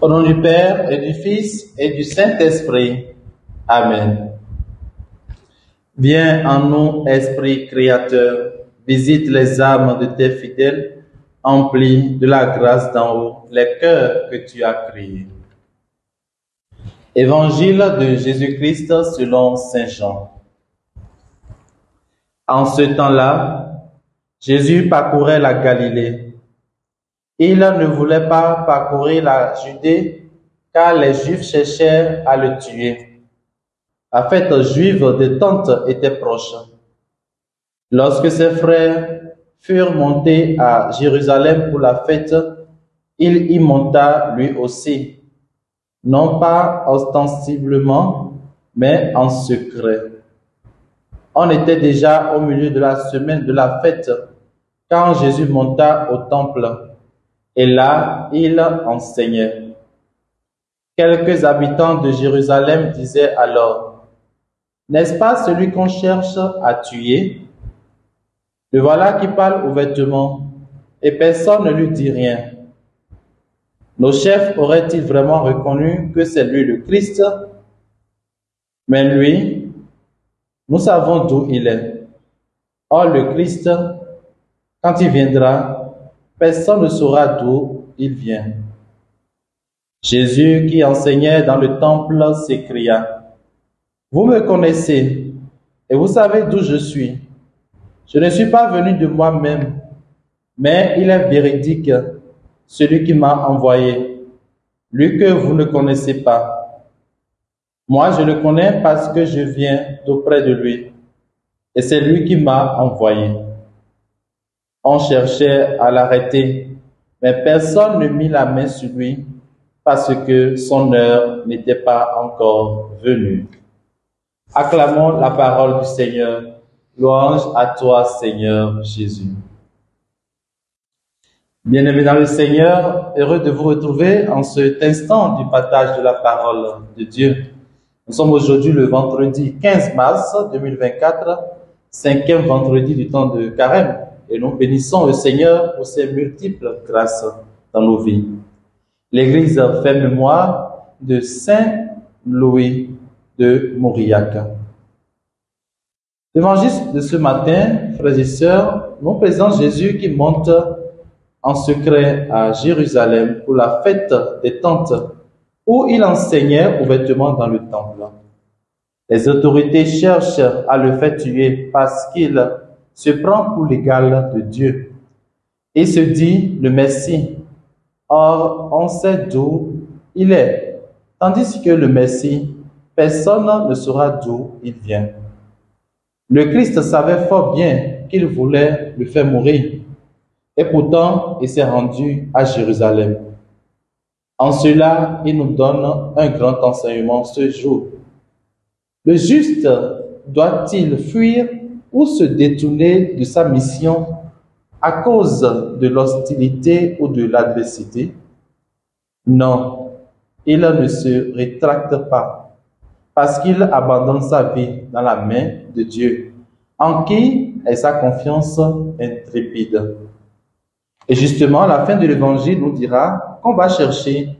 Au nom du Père et du Fils et du Saint-Esprit. Amen. Viens en nous, Esprit créateur, visite les âmes de tes fidèles, emplis de la grâce d'en haut les cœurs que tu as créés. Évangile de Jésus-Christ selon Saint Jean. En ce temps-là, Jésus parcourait la Galilée. Il ne voulait pas parcourir la Judée, car les Juifs cherchaient à le tuer. La fête juive des Tentes était proche. Lorsque ses frères furent montés à Jérusalem pour la fête, il y monta lui aussi, non pas ostensiblement, mais en secret. On était déjà au milieu de la semaine de la fête, quand Jésus monta au temple, et là, il enseignait. Quelques habitants de Jérusalem disaient alors, « N'est-ce pas celui qu'on cherche à tuer? Le voilà qui parle ouvertement, et personne ne lui dit rien. Nos chefs auraient-ils vraiment reconnu que c'est lui le Christ? Mais lui, nous savons d'où il est. Or le Christ, quand il viendra, personne ne saura d'où il vient. » Jésus, qui enseignait dans le temple, s'écria, « Vous me connaissez, et vous savez d'où je suis. Je ne suis pas venu de moi-même, mais il est véridique, celui qui m'a envoyé, lui que vous ne connaissez pas. Moi, je le connais parce que je viens d'auprès de lui, et c'est lui qui m'a envoyé. » On cherchait à l'arrêter, mais personne ne mit la main sur lui parce que son heure n'était pas encore venue. Acclamons la parole du Seigneur. Louange à toi, Seigneur Jésus. Bien-aimés dans le Seigneur, heureux de vous retrouver en cet instant du partage de la parole de Dieu. Nous sommes aujourd'hui le vendredi 15 mars 2024, cinquième vendredi du temps de Carême. Et nous bénissons le Seigneur pour ses multiples grâces dans nos vies. L'Église fait mémoire de Saint Louis de Mauriac. L'évangile de ce matin, frères et sœurs, nous présente Jésus qui monte en secret à Jérusalem pour la fête des Tentes, où il enseignait ouvertement dans le temple. Les autorités cherchent à le faire tuer parce qu'il se prend pour l'égal de Dieu et se dit le Messie. Or, on sait d'où il est, tandis que le Messie, personne ne saura d'où il vient. Le Christ savait fort bien qu'il voulait le faire mourir, et pourtant il s'est rendu à Jérusalem. En cela, il nous donne un grand enseignement ce jour. Le juste doit-il fuir ou se détourner de sa mission à cause de l'hostilité ou de l'adversité? Non, il ne se rétracte pas, parce qu'il abandonne sa vie dans la main de Dieu, en qui est sa confiance intrépide. Et justement, la fin de l'évangile nous dira qu'on va chercher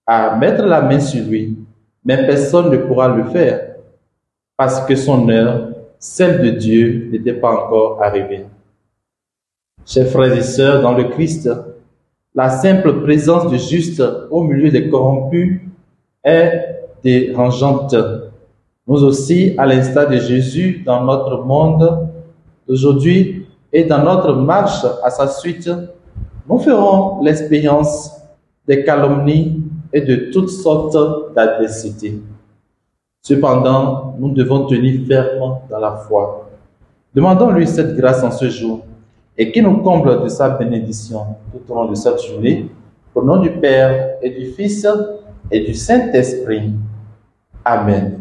à mettre la main sur lui, mais personne ne pourra le faire, parce que son heure, celle de Dieu, n'était pas encore arrivée. Chers frères et sœurs dans le Christ, la simple présence de juste au milieu des corrompus est dérangeante. Nous aussi, à l'instar de Jésus dans notre monde d'aujourd'hui et dans notre marche à sa suite, nous ferons l'expérience des calomnies et de toutes sortes d'adversités. Cependant, nous devons tenir ferme dans la foi. Demandons-lui cette grâce en ce jour et qu'il nous comble de sa bénédiction tout au long de cette journée, au nom du Père et du Fils et du Saint-Esprit. Amen.